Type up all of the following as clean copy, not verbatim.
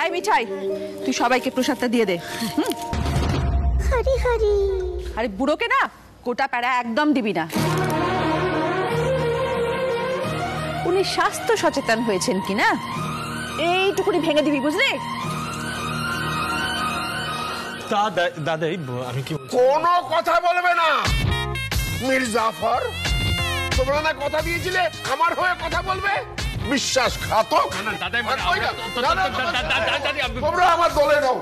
এই মিঠাই, তুই সবাইকে প্রসাদটা দিয়ে দে। হরি হরি। আরে বুড়োকে না গোটা প্যাড়া একদম দিবি না। উনি স্বাস্থ্য সচেতন হয়েছেন কিনা এইটুকুনি ভেঙে দিবি, বুঝলি? দাদাই আমি কি কোনো কথা বলবে না মির্জাফর, তোমরা না কথা দিয়েছিলে আমার হয়ে কথা বলবে? বিশ্বাসঘাতক। তোমরা আমার দলে নাও।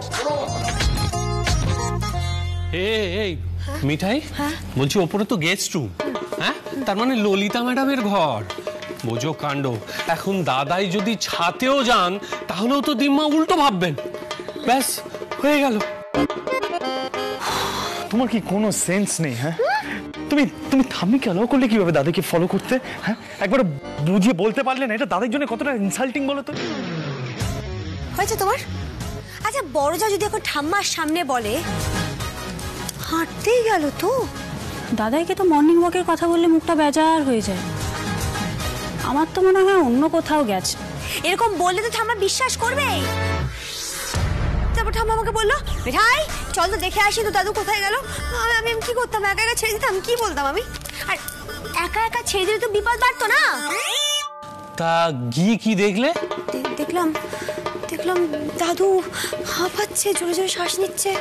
এই মিঠাই, বলছি ওপরে তো গেস্ট রুম, হ্যাঁ তার মানে ললিতা ম্যাডামের ঘর। বোঝো কাণ্ড, এখন দাদাই যদি ছাতেও যান তাহলেও তো দিম্মা উল্টো ভাববেন। ব্যাস হয়ে গেল। তোমার কি কোনো সেন্স নেই? হ্যাঁ তুমি তুমি ঠাম্মিকে অ্যালাউ করলে কিভাবে দাদাকে ফলো করতে? হ্যাঁ একবার বুঝিয়ে বলতে পারলে না? এটা দাদার জন্য কতটা ইনসাল্টিং বলো তো। হয়েছে তোমার? আচ্ছা বড় যা যদি এখন ঠাম্মার সামনে বলে, হাঁটতেই গেল তো। দাদাইকে তো মর্নিং ওয়াকের কথা বললে মুখটা বেজার হয়ে যায়। আমার তো মনে হয় অন্য কোথাও গেছে। এরকম বললে তো ঠাম্মা বিশ্বাস করবে। তারপর ঠাম্মা আমাকে বললো, মিঠাই চল তো দেখে আসি তো দাদু কোথায় গেল। আমি কি করতাম? একা একা ছেড়ে দিতাম? কি বলতাম আমি? আর একা একা ছেড়ে দিলে তো বিপদ বাড়তো না। তা গিয়ে কি দেখলে? দেখলাম দাদু হাঁপাচ্ছে, জোরে জোরে শ্বাস নিচ্ছে,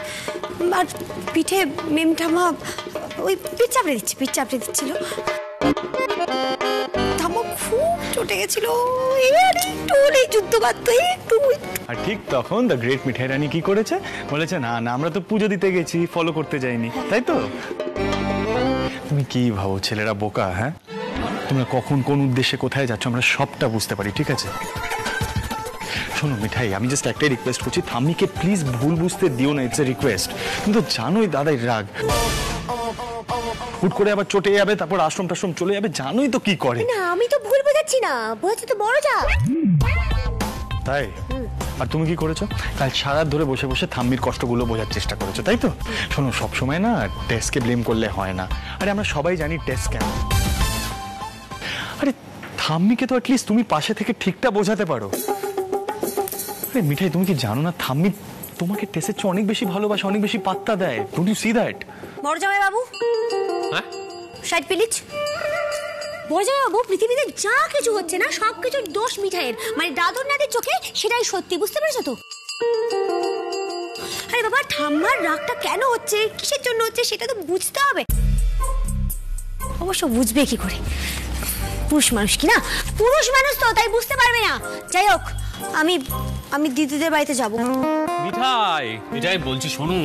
আর পিঠে মেম ঠাম্মা ওই পিঠ চাপড়ে দিচ্ছিল। ঠাম্মা খুব চটে গেছিল। এই যুদ্ধ বাধ্য একটু। আর ঠিক তখন দ্য গ্রেট মিঠাই রানী কি করেছে? বলেছে না না আমরা তো পুজো দিতে গেছি, ফলো করতে যাইনি, তাই তো? তুমি কি ভাবো ছেলেরা বোকা? হ্যাঁ তোমরা কখন কোন উদ্দেশ্যে কোথায় যাচ্ছ আমরা সবটা বুঝতে পারি, ঠিক আছে? শোনো মিঠাই, আমি জাস্ট একটাই রিকোয়েস্ট করছি, ঠাম্মিকে প্লিজ ভুল বুঝতে দিও না। It's a request. কিন্তু জানোই দাদাই রাগ, হুট করে আবার চটে যাবে, তারপর আশ্রম টাশ্রম চলে যাবে, জানোই তো কি করে। না আমি তো ভুল বোঝাচ্ছি না, বোঝাচ্ছি তো বড় যা। তাই? আর তুমি কি করেছো? কাল সারা ধরে বসে বসে ঠাম্মির কষ্টগুলো বোঝার চেষ্টা করেছো, তাই তো? শোনো সবসময় না টেস্টকে ব্লেম করলে হয় না। আরে আমরা সবাই জানি টেস্ট কেন। আরে ঠাম্মিকে তো অ্যাটলিস্ট তুমি পাশে থেকে ঠিকটা বোঝাতে পারো। আরে মিঠাই তুমি কি জানো না ঠাম্মি তোমাকে টেস্টের চেয়ে অনেক বেশি ভালোবাসে, অনেক বেশি পাত্তা দেয়। Don't you see that? বড় জামাই বাবু, হ্যাঁ সাইড প্লিজ। বড় জামাই বাবু, পৃথিবীতে যা কিছু হচ্ছে না সব কিছুর দোষ মিঠাইয়ের, মানে দাদুর নাতির চোখে সেটাই সত্যি, বুঝতে পেরেছো তো? আরে বাবা, ঠাম্মার রাগটা কেন হচ্ছে, কিসের জন্য হচ্ছে সেটা তো বুঝতে হবে। অবশ্য বুঝবে কি করে, পুরুষ মানুষ কি না, পুরুষ মানুষ তো, তাই বুঝতে পারবে না। যাই হোক, আমি দিদিদের বাড়িতে যাব। মিঠাই বলছি শোনো,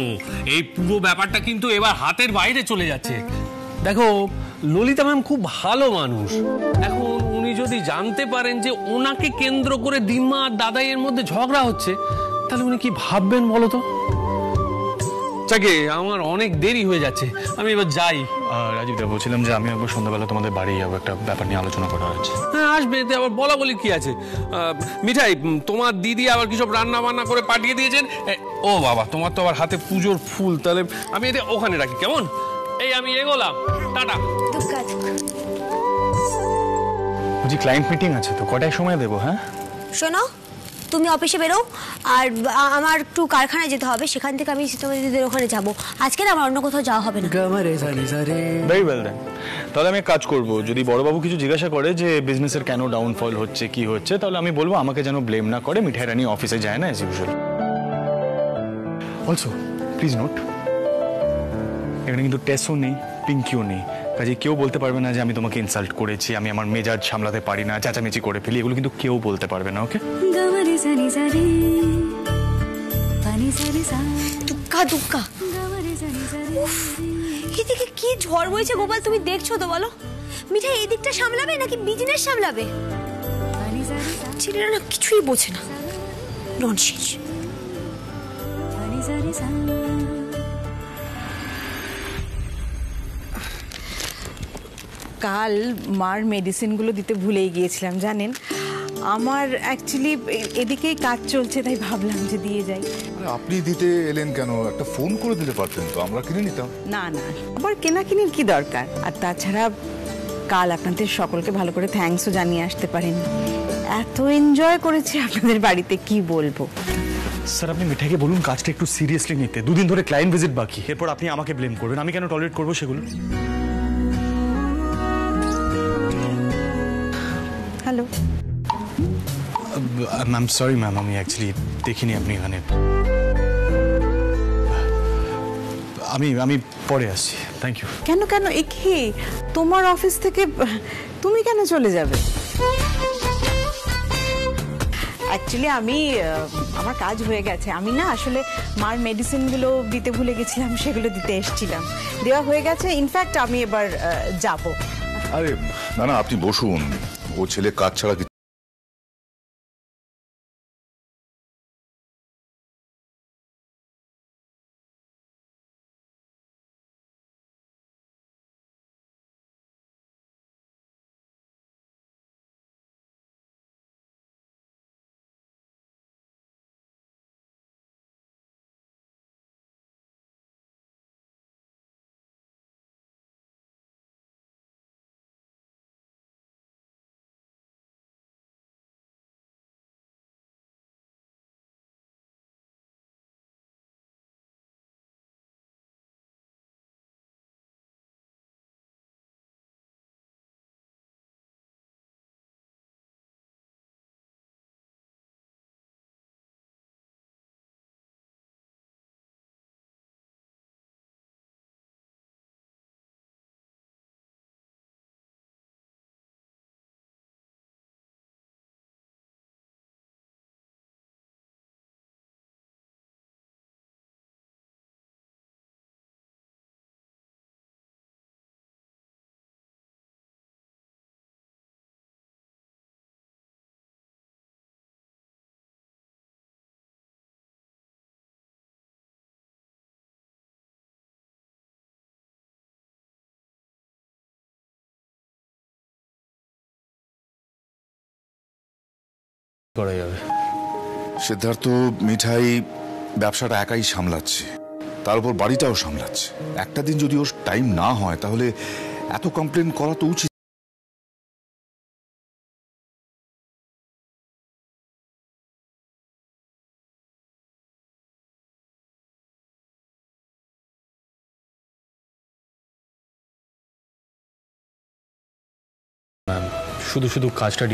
এই পুরো ব্যাপারটা কিন্তু এবার হাতের বাইরে চলে যাচ্ছে। দেখো ললিতা ম্যাম খুব ভালো মানুষ। এখন উনি যদি জানতে পারেন যে ওনাকে কেন্দ্র করে দিম্মা আর দাদাইয়ের মধ্যে ঝগড়া হচ্ছে, তাহলে উনি কি ভাববেন বলো তো? যাকে আমার অনেক দেরি হয়ে যাচ্ছে, আমি এবার যাই। রাজীবদা বলছিলাম যে আমি একবার সন্ধ্যাবেলা তোমাদের বাড়ি যাবো, একটা ব্যাপার নিয়ে আলোচনা করা হচ্ছে। হ্যাঁ আসবে, এতে আবার বলা বলি কি আছে? মিঠাই, তোমার দিদি আবার কি সব রান্না বান্না করে পাঠিয়ে দিয়েছেন? ও বাবা, তোমার তো আবার হাতে পুজোর ফুল, তাহলে আমি এতে ওখানে রাখি, কেমন? এই আমি এগোলাম, টাটা। বুঝি ক্লায়েন্ট মিটিং আছে তো, কটায় সময় দেবো? হ্যাঁ শোনো, তুমি অফিসে বেরো, আর আমার একটু কারখানায় যেতে হবে, সেখান থেকে আমি তোমার দিদিদের ওখানে যাবো। আজকে না আমার অন্য কোথাও যাওয়া হবে না। Very well then. তাহলে আমি এক কাজ করবো, যদি বড়বাবু কিছু জিজ্ঞাসা করে যে বিজনেসের কেন ডাউনফল হচ্ছে, কি হচ্ছে, তাহলে আমি বলবো আমাকে যেন ব্লেম না করে, মিঠাই রানী অফিসে যায় না as usual. Also please note, এখানে কিন্তু টেসও নেই, পিঙ্কিও নেই, কাজে কেউ বলতে পারবে না যে আমি তোমাকে ইনসাল্ট করেছি, আমি আমার মেজাজ সামলাতে পারি না, চেঁচামেচি করে ফেলি, এগুলো কিন্তু কেউ বলতে পারবে না। ওকে? দুক্কা এদিকে কি ঝড় বইছে গোপাল, তুমি দেখছো তো? বলো, মিঠাই এদিকটা সামলাবে নাকি বিজনেস সামলাবে? ছেলেরা না কিছুই বোঝে না, ননসেন্স। কাল মার মেডিসিনগুলো দিতে ভুলেই গিয়েছিলাম জানেন। আমার অ্যাকচুয়ালি এদিকেই কাজ চলছে, তাই ভাবলাম যে দিয়ে যাই। আপনি দিতে এলেন কেন? একটা ফোন করে দিতে পারতেন তো, আমরা কিনে নিতাম। না না, আবার কেনাকিনির কি দরকার? আর তাছাড়া কাল আপনাদের সকলকে ভালো করে থ্যাঙ্কসও জানিয়ে আসতে পারেন। এত এনজয় করেছি আপনাদের বাড়িতে, কি বলবো। স্যার আপনি মিঠাইকে বলুন কাজটা একটু সিরিয়াসলি নিতে। 2 দিন ধরে ক্লায়েন্ট ভিজিট বাকি, এরপর আপনি আমাকে ব্লেম করবেন। আমি কেন টলারেট করবো সেগুলো? হ্যালো, ম্যাম সরি ম্যাম, আমি অ্যাকচুয়ালি দেখিনি আপনি এখানে। আমি পরে আসছি, থ্যাংক ইউ। কেন কেন এ কি? তোমার অফিস থেকে তুমি কেন চলে যাবে? অ্যাকচুয়ালি আমার কাজ হয়ে গেছে। আমি না আসলে মার মেডিসিনগুলো দিতে ভুলে গেছিলাম, সেগুলো দিতে এসেছিলাম। দেওয়া হয়ে গেছে। ইনফ্যাক্ট আমি এবার যাব। আরে না না, আপনি বসুন। ও ছেলে কাজ ছাড়া কিছু করা যাবে। সিদ্ধার্থ মিঠাই ব্যবসাটা একাই সামলাচ্ছে, তার উপর বাড়িটাও সামলাচ্ছে। একটা দিন যদি ওর টাইম না হয় তাহলে এত কমপ্লেন করা তো উচিত। ম্যাম শুধু শুধু কাজটা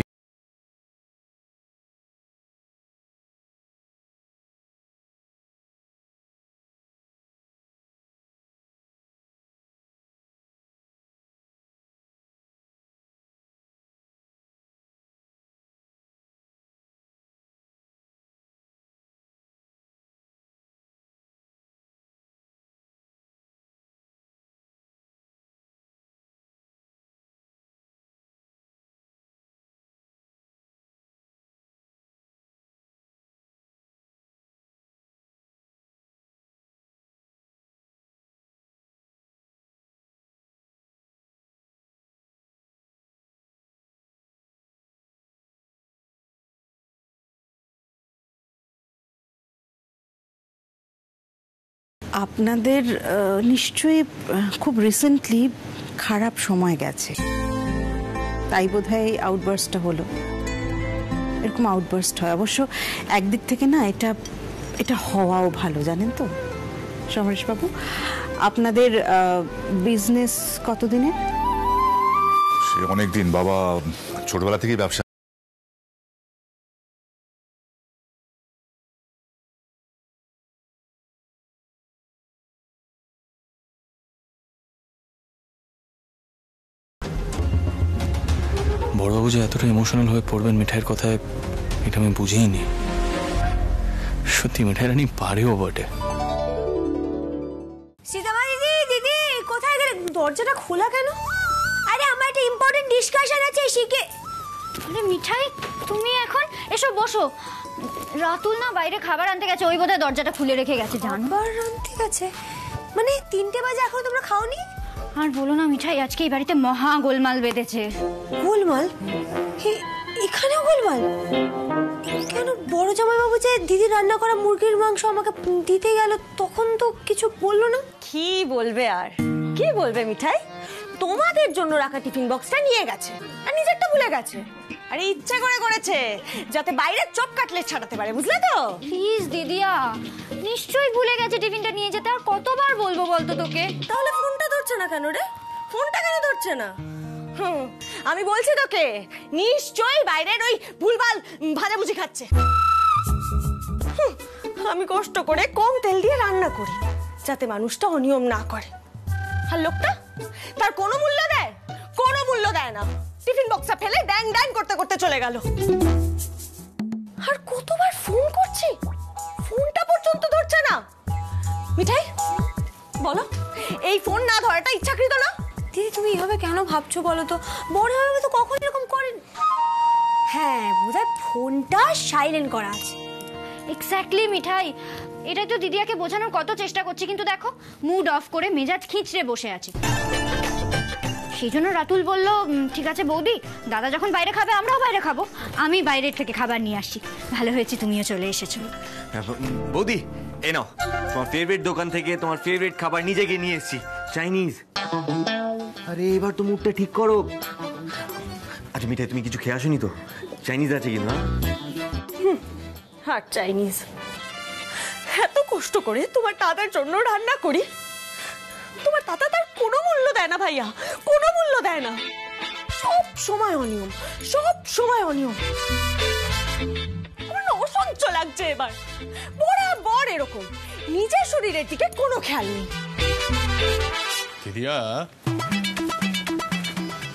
আপনাদের নিশ্চয়ই খুব রিসেন্টলি খারাপ সময় গেছে, তাই বোধহয় আউটবার্স্টটা হলো। এরকম আউটবার্স্ট হয় অবশ্য একদিক থেকে না, এটা হওয়াও ভালো, জানেন তো সমরেশবাবু। আপনাদের বিজনেস কতদিনের? সে অনেকদিন। বাবা ছোটবেলা থেকেই ব্যবসা। বড়বাবু যে এতটা ইমোশনাল হয়ে পড়বেন মিঠাইয়ের কথায়, এটা আমি বুঝেইনি। সত্যি মিঠাই রানী পারেও বটে। সীতামা দিদি, দিদি কোথায় গেলে? দরজাটা খোলা কেন? আরে আমার একটা ইম্পর্টেন্ট ডিসকাশন আছে শিখে। আরে মিঠাই তুমি এখন এসো বসো। রাতুল না বাইরে খাবার আনতে গেছে, ওই বোধহয় দরজাটা খুলে রেখে গেছে। জানো খাবার আনতে গেছে মানে 3টে বাজে, এখনো তোমরা খাওনি? আর বলো না মিঠাই, আজকে এই বাড়িতে মহা গোলমাল বেঁধেছে। গোলমাল? এখানেও গোলমাল কেন? বড় জামাইবাবু যে দিদি রান্না করা মুরগির মাংস আমাকে দিতে গেল, তখন তো কিছু বললো না। কি বলবে আর কি বলবে মিঠাই? তোমাদের জন্য রাখা টিফিন বক্সটা নিয়ে গেছে আর নিজেরটা ভুলে গেছে। আরে ইচ্ছা করে করেছে যাতে বাইরের চপ কাটলেট ছাড়াতে পারে, বুঝলে তো? প্লিজ দিদিয়া, নিশ্চয়ই ভুলে গেছে টিফিনটা নিয়ে যেতে। আর কতবার বলবো বলতো তোকে? তাহলে ফোনটা ধরছে না কেন রে? ফোনটা কেন ধরছে না? আমি বলছি তোকে, নিশ্চয়ই বাইরের ওই ভুলভাল ভাজাভুজি খাচ্ছে। আমি কষ্ট করে কম তেল দিয়ে রান্না করি যাতে মানুষটা অনিয়ম না করে, আর লোকটা তার কোনো মূল্য দেয়? কোনো মূল্য দেয় না। টিফিন বক্সটা ফেলে ড্যাং ড্যাং করতে করতে চলে গেল। আর কতবার ফোন করছি, ফোনটা পর্যন্ত ধরছে না। মিঠাই বলো, এই ফোন না ধরাটা ইচ্ছাকৃত না? দিদি তুমি এইভাবে কেন ভাবছো বলো তো? বড় হবে তো কখন এরকম করেন। হ্যাঁ, বোধহয় ফোনটা সাইলেন্ট করা আছে। এক্স্যাক্টলি মিঠাই, এটাই তো দিদিয়াকে বোঝানোর কত চেষ্টা করছি, কিন্তু দেখো মুড অফ করে মেজাজ খিঁচড়ে বসে আছে। সেই জন্য রাতুল বলল, ঠিক আছে বৌদি, দাদা যখন বাইরে খাবে আমরাও বাইরে খাবো, আমি বাইরের থেকে খাবার নিয়ে আসছি। ভালো হয়েছে তুমিও চলে এসেছো। বৌদি এ নাও তোমার ফেভারিট দোকান থেকে তোমার ফেভারিট খাবার নিজে গিয়ে নিয়ে এসেছি, চাইনিজ। আরে এবার তো মুডটা ঠিক করো। আচ্ছা মিঠাই, তুমি কিছু খেয়ে আসোনি তো? চাইনিজ আছে কিন্তু। আর চাইনিজ? এত কষ্ট করে তোমার দাদার জন্য রান্না করি, তোমার দাদা তার কোনো মূল্য দেয় না ভাইয়া, কোনো মূল্য দেয় না। সব সময় অনিয়ম, সব সময় অনিয়ম। আমার না অসহ্য লাগছে এবার। বরাবর এরকম, নিজের শরীরের দিকে কোনো খেয়াল নেই। দিদিয়া,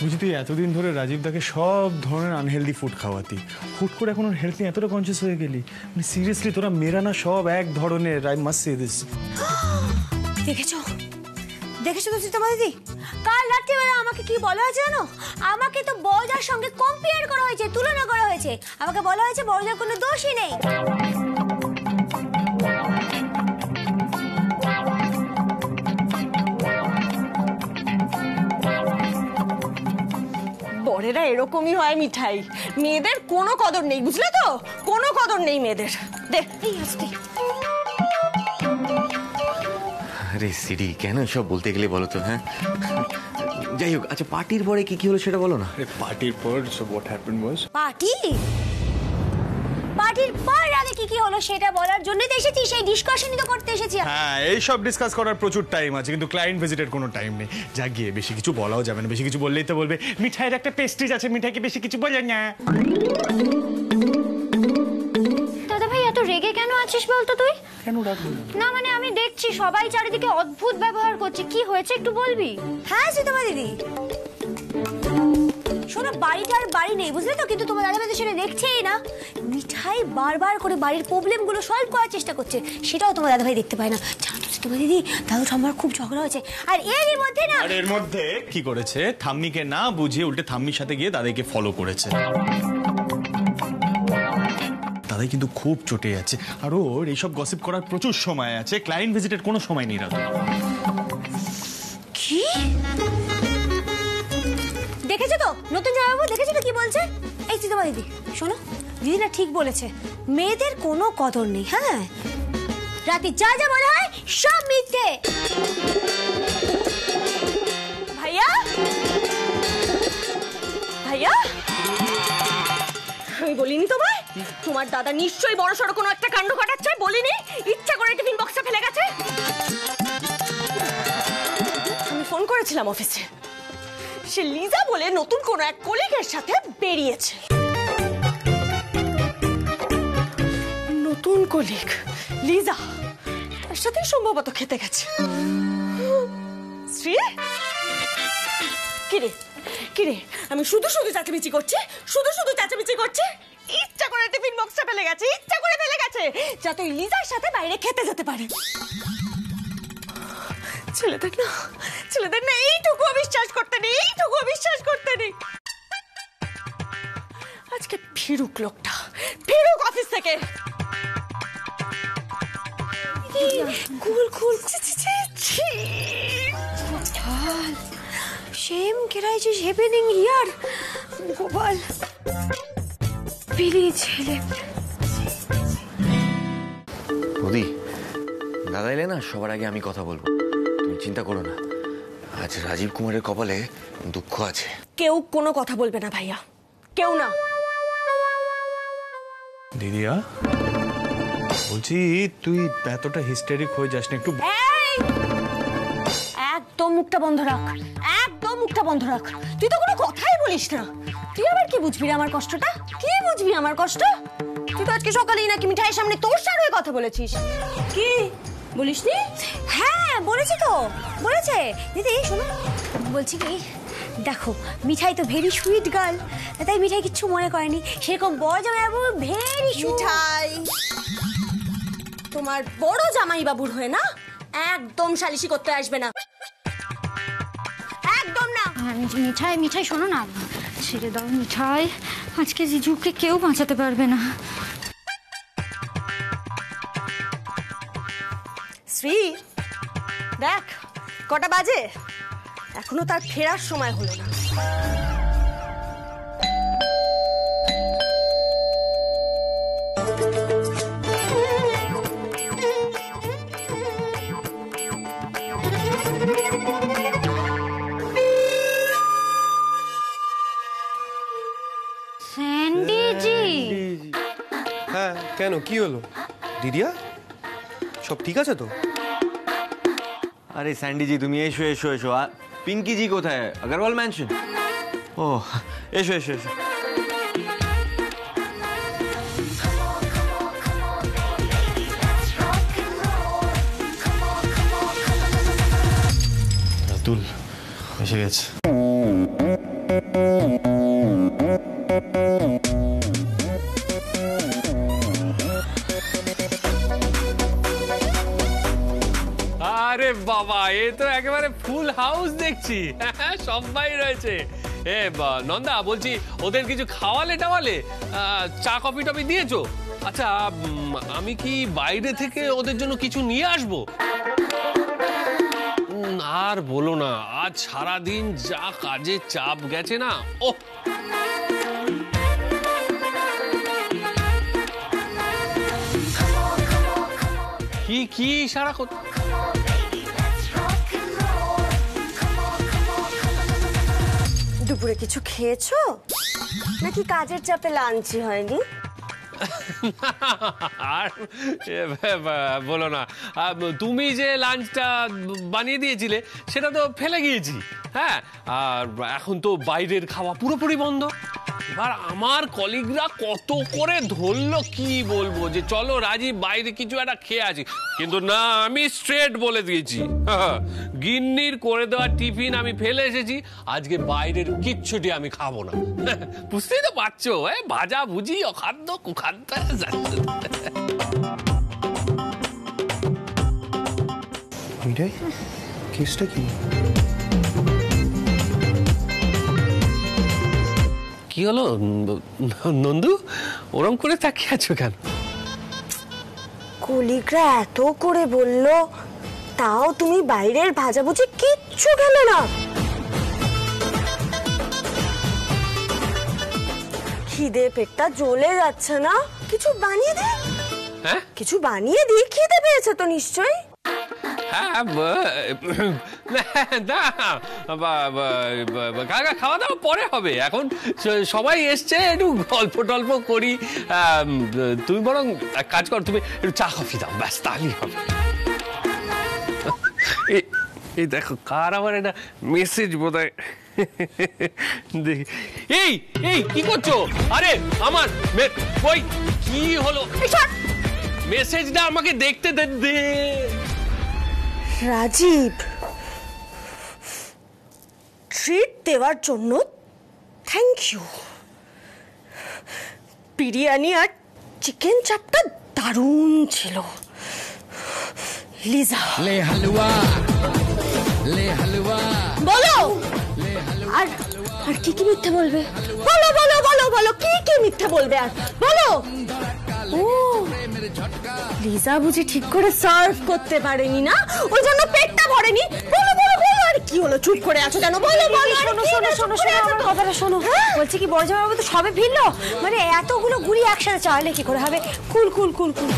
বুঝি তুই এতদিন ধরে রাজীবদাকে সব ধরনের আনহেলদি ফুড খাওয়াতি, হুট করে এখন ওর হেলথ নিয়ে এতটা কনসিয়াস হয়ে গেলি? মানে সিরিয়াসলি তোরা মেরা না সব এক ধরনের। I must say this. দেখেছো দেখেছো তো সীতা দিদি, কাল রাত্রিবেলা আমাকে কি বলা হয়েছে জানো? আমাকে তো বড়দার সঙ্গে কম্পেয়ার করা হয়েছে, তুলনা করা হয়েছে। আমাকে বলা হয়েছে বড়দার কোনো দোষই নেই। বরেরা এরকমই হয় মিঠাই, মেয়েদের কোনো কদর নেই, বুঝলে তো? কোনো কদর নেই মেয়েদের। দেখ এই আসতে। আরে সিডি, কেন সব বলতে গেলে বলো তো? হ্যাঁ যাই হোক, আচ্ছা পার্টির পরে কি কি হলো সেটা বলো না। পার্টির পর সো হোয়াট হ্যাপেন্ড ওয়াজ, পার্টির পর আগে কি কি হলো সেটা বলার জন্যই তো এসেছি, সেই ডিসকাশনই তো করতে এসেছি। হ্যাঁ এই সব ডিসকাস করার প্রচুর টাইম আছে, কিন্তু ক্লায়েন্ট ভিজিটের কোনো টাইম নেই। যা গিয়ে বেশি কিছু বলাও যাবে না, বেশি কিছু বললেই তো বলবে মিঠাইয়ের একটা পেস্ট্রিজ আছে, মিঠাইকে বেশি কিছু বলে না। দাদা ভাই এত রেগে কেন আছিস বলতো তুই? কেন রাখবো না মানে আমি দেখছি সবাই চারিদিকে অদ্ভুত ব্যবহার করছে, কি হয়েছে একটু বলবি? হ্যাঁ সীতামা দিদি, শোনো বাড়িটা আর বাড়ি নেই, বুঝলে তো? কিন্তু তোমার দাদাভাই তো সেটা দেখছেই না। মিঠাই বারবার করে বাড়ির প্রবলেমগুলো সলভ করার চেষ্টা করছে, সেটাও তোমার দাদাভাই দেখতে পায় না। জানো তো সীতামা দিদি, দাদুর আমার খুব ঝগড়া হয়েছে, আর এরই মধ্যে না। আর এর মধ্যে কি করেছে? থাম্মিকে না বুঝিয়ে উল্টে থাম্মির সাথে গিয়ে দাদাইকে ফলো করেছে। দাদাই কিন্তু খুব চটে যাচ্ছে, আর ওর এইসব গসিপ করার প্রচুর সময় আছে, ক্লায়েন্ট ভিজিটের কোনো সময় নেই। রাত কি দেখেছো তো নতুন জামাইবাবু? দেখেছো তো কি বলছে? এই সীতামা দিদি শোনো, দিদি না ঠিক বলেছে, মেয়েদের কোনো কদর নেই। হ্যাঁ, রাতে যা যা বলা হয় সব মিথ্যে। ভাইয়া ভাইয়া, আমি বলিনি তোমায় তোমার দাদা নিশ্চয়ই বড় সড়ো কোনো একটা কাণ্ড ঘটাচ্ছে? বলিনি? ইচ্ছা করে টিফিন বক্সটা ফেলে গেছে। আমি ফোন করেছিলাম অফিসে, সে লিজা বলে নতুন কোন এক কলিগের সাথে বেরিয়েছে। নতুন কলিগ লিজা, তার সাথে সম্ভবত খেতে গেছে। শ্রী কিরে কিরে, আমি শুধু শুধু চাচামিচি করছি, শুধু শুধু চাচামিচি করছি। ইচ্ছা করে টিফিন বক্সটা ফেলে গেছে, ইচ্ছা করে ফেলে গেছে যাতে ওই লিজার সাথে বাইরে খেতে যেতে পারে। ছেলেদের না এইটুকু বিশ্বাস করতে নেই, এইটুকু বিশ্বাস করতে নেই। আজকে ফিরুক লোকটা, ফিরুক অফিস থেকে। খুল খুল, Shame crisis is happening here. Gopal, please help. বৌদি, দাদা এলে না সবার আগে আমি কথা বলবো, তুমি চিন্তা করো না। আজ রাজীব কুমারের কপালে দুঃখ আছে। কেউ কোনো কথা বলবে না ভাইয়া, কেউ না। দিদিয়া বলছি তুই এতটা হিস্টেরিক হয়ে যাস না একটু। একদম মুখটা বন্ধ রাখ, একদম মুখটা বন্ধ রাখ। তুই তো কোনো কথাই বলিস না। তুই আবার কি বুঝবি আমার কষ্টটা? কি বুঝবি আমার কষ্ট? তুই তো আজকে সকালেই নাকি মিঠাইয়ের সামনে তোর সার হয়ে কথা বলেছিস। কি বলিসনি? হ্যাঁ বলেছি তো, বলেছে। দিদি শোনো, বলছি কি, দেখো মিঠাই তো ভেরি সুইট গার্ল, তাই মিঠাই কিচ্ছু মনে করেনি। সেরকম বড় জামাইবাবু ভেরি মিঠাই, তোমার বড় জামাইবাবুর হয়ে না একদম সালিশি করতে আসবে না, একদম না। মিঠাই মিঠাই শোনো না, ছেড়ে দাও মিঠাই, আজকে জিজুকে কেউ বাঁচাতে পারবে না। শ্রী দেখ কটা বাজে, এখনো তার ফেরার সময় হলো না। স্যান্ডিজি। হ্যাঁ কেন, কি হলো দিদিয়া? সব ঠিক আছে তো? আরে স্যান্ডি জি তুমি এসো এসো এসো। পিঙ্কি জি কোথায়? अग्रवाल ম্যানশন। ও এসো এসো এসো। রাতুল এসে গেছে। আরে বাবা, এ তো একেবারে ফুল হাউস দেখছি, সবাই রয়েছে। এ নন্দা, বলছি ওদের কিছু খাওয়ালে টাওয়ালে, চা কফি টফি দিয়েছো? আচ্ছা আমি কি বাইরে থেকে ওদের জন্য কিছু নিয়ে আসবো? আর বলো না, আজ সারাদিন যা কাজে চাপ গেছে না। ও কি কি সারা দুপুরে কিছু খেয়েছো নাকি কাজের চাপে লাঞ্চই হয়নি? আর বলো না, তুমি যে লাঞ্চটা বানিয়ে দিয়েছিলে সেটা তো ফেলে গিয়েছি। হ্যাঁ, আর এখন তো বাইরের খাওয়া পুরোপুরি বন্ধ। এবার আমার কলিগরা কত করে ধরলো, কি বলবো, যে চলো রাজীব বাইরে কিছু একটা খেয়ে আসি, কিন্তু না, আমি স্ট্রেট বলে দিয়েছি গিন্নির করে দেওয়া টিফিন আমি ফেলে এসেছি, আজকে বাইরের কিচ্ছুটি আমি খাবো না। বুঝতেই তো পারছো, ভাজা ভুজি অখাদ্য কুখাদ্য। মিঠাই কেসটা কি? কি হলো নন্দু, ওরম করে তাকিয়ে আছো কেন? কলিগরা এত করে বললো, তাও তুমি বাইরের ভাজাভুজি কিচ্ছু খেলে না। খিদে পেটটা জ্বলে যাচ্ছে না, কিছু বানিয়ে দে। হ্যাঁ, কিছু বানিয়ে দি, খিদে পেয়েছে তো নিশ্চয়ই। খাওয়া দাওয়া পরে হবে, এখন সবাই এসছে, একটু গল্প টল্প করি। তুমি বরং এক কাজ করো, তুমি একটু চা কফি দাও, ব্যাস তাহলেই হবে। এই দেখো কার আবার একটা মেসেজ বোধহয়। দেখি, এই এই কি করছো? আরে আমার ওই কি হলো, মেসেজটা আমাকে দেখতে দে। রাজীব, ট্রিট দেওয়ার জন্য থ্যাংক ইউ। বিরিয়ানি আর চিকেন চাপটা দারুণ ছিল। লিজা ले हलवा বলো, আর আর কি কি মিথ্যে বলবে? বলো বলো বলো বলো, কি কি মিথ্যে বলবে আর বলো। ও লিজা বুঝি ঠিক করে সার্ভ করতে পারেনি না, ওই জন্য পেটটা ভরেনি। বলো বলো বলো, আর কি হলো, চুপ করে আছো কেন? বলো বলো। শোনো শোনো শোনো শোনো আমার কথাটা শোনো। বলছি কি, বড় জামাইবাবু তো সবে ফিরলো, মানে এতগুলো গুড়ি একসাথে চাইলে কি করে হবে? কুল কুল কুল কুল।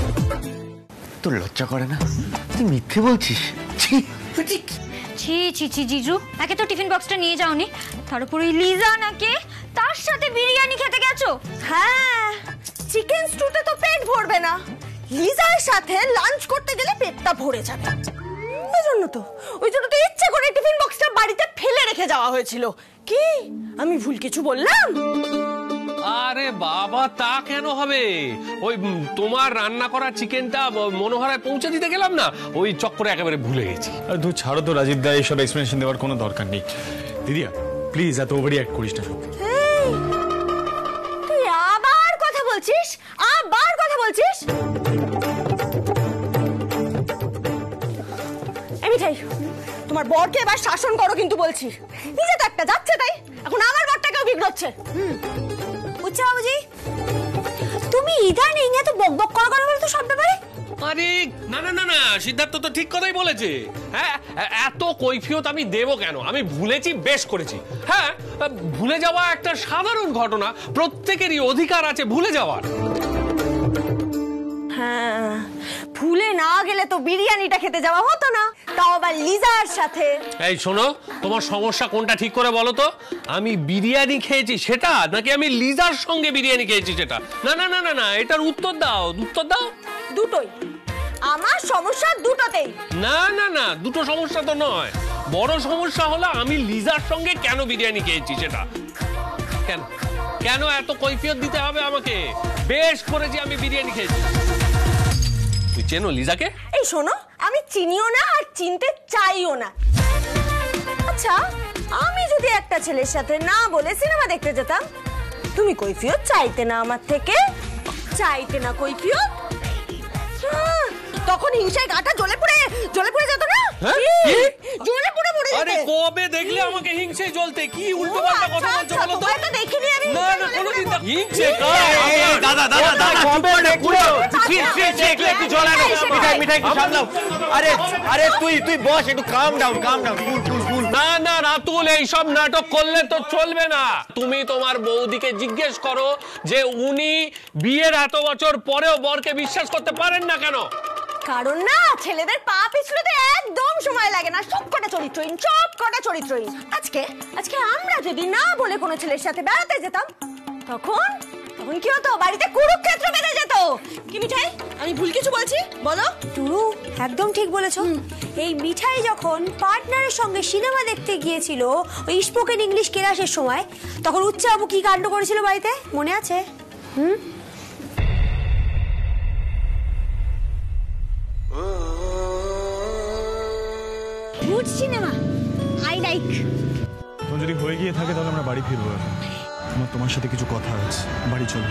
তোর লজ্জা করে না? তুই মিথ্যে বলছিস? ছি ছি ছি জিজু, একে তো টিফিন বক্সটা নিয়ে যাওনি, তার উপর ওই লিজা নাকে তার সাথে বিরিয়ানি খেতে গেছো। হ্যাঁ, চিকেন স্টুতে তো পেট ভরবে না, লিজার সাথে লাঞ্চ করতে গেলে পেটটা ভরে যাবে। ওই জন্য তো ইচ্ছে করে টিফিন বক্সটা বাড়িতে ফেলে রেখে যাওয়া হয়েছিল। কি আমি ভুল কিছু বললাম? আরে বাবা, তা কেন হবে? ওই তোমার রান্না করা চিকেনটা মনোহরায় পৌঁছে দিতে গেলাম না, ওই চক্করে একেবারে ভুলে গেছি। আর তুই ছাড়ো তো রাজীব দা, এইসব এক্সপ্লেনেশন দেওয়ার কোনো দরকার নেই। দিদিয়া প্লিজ এত ওভারি অ্যাক্ট করিস না। তুই আবার কথা বলছিস? মিঠাই, তোমার বরকে এবার শাসন করো কিন্তু বলছি। নিজে তো একটা যাচ্ছে, তাই এখন আমার বরটাকেও বিগড়চ্ছে। উচ্চা বাবুজি, তুমি ইদানিং এত বকবক করা বলো তো সব ব্যাপারে। আরে না না না না, সিদ্ধার্থ তো ঠিক কথাই বলেছে। হ্যাঁ, এত কৈফিয়ত আমি দেবো কেন? আমি ভুলেছি, বেশ করেছি। হ্যাঁ, ভুলে যাওয়া একটা সাধারণ ঘটনা, প্রত্যেকেরই অধিকার আছে ভুলে যাওয়ার। হ্যাঁ, ভুলে না গেলে তো বিরিয়ানিটা খেতে যাওয়া হতো না, তাও আবার লিজার সাথে। এই শোনো, তোমার সমস্যা কোনটা ঠিক করে বলো তো? আমি বিরিয়ানি খেয়েছি সেটা, নাকি আমি লিজার সঙ্গে বিরিয়ানি খেয়েছি সেটা? না না না না না, এটার উত্তর দাও, উত্তর দাও। দুটোই আমার সমস্যা, দুটোতেই। না না না, দুটো সমস্যা তো নয়, বড় সমস্যা হলো আমি লিজার সঙ্গে কেন বিরিয়ানি খেয়েছি সেটা। কেন কেন এত কৈফিয়ত দিতে হবে আমাকে? বেশ করেছি আমি বিরিয়ানি খেয়েছি। তুই চেনো লিজাকে? এই শোনো, আমি চিনিও না আর চিনতে চাইও না। আচ্ছা, আমি যদি একটা ছেলের সাথে না বলে সিনেমা দেখতে যেতাম, তুমি কৈফিয়ত চাইতে না আমার থেকে? চাইতে না কৈফিয়ত? তখন হিংসায় গাটা জ্বলে পড়ে যেত না? জ্বলে পড়ে মরে যেতে। আরে কবে দেখলে আমাকে হিংসে জ্বলতে? কি উল্টো পাল্টা কথা বলছো বলো তো? তো দেখিনি আমি। না না, কোনোদিন হিংসে দাদা দাদা দাদা, চুপ করে একটু জ্বলানো। মিঠাই কি সামলাও। আরে আরে তুই বস, একটু কাম ডাউন। কুল। না না রাতুল, এইসব নাটক করলে তো চলবে না। তুমি তোমার বৌদিকে জিজ্ঞেস করো যে উনি বিয়ের এত বছর পরেও বরকে বিশ্বাস করতে পারেন না কেন? কারণ না, ছেলেদের পা পিছলেতে একদম সময় লাগে না, সব কটা চরিত্রহীন। আজকে আমরা যদি না বলে কোনো ছেলের সাথে বেড়াতে যেতাম, তখন কি হতো? বাড়িতে কুরুক্ষেত্র বেঁধে যেত। কি মিঠাই, আমি ভুল কিছু বলছি বলো? টুরু একদম ঠিক বলেছো। এই মিঠাই যখন পার্টনারের সঙ্গে সিনেমা দেখতে গিয়েছিল ওই স্পোকেন ইংলিশ ক্লাসের সময়, তখন উচ্চা বাবু কি কাণ্ড করেছিল বাড়িতে, মনে আছে? Good cinema, I like. যদি হয়ে গিয়ে থাকে তাহলে আমরা বাড়ি ফিরবো। এখন আমার তোমার সাথে কিছু কথা আছে, বাড়ি চলো।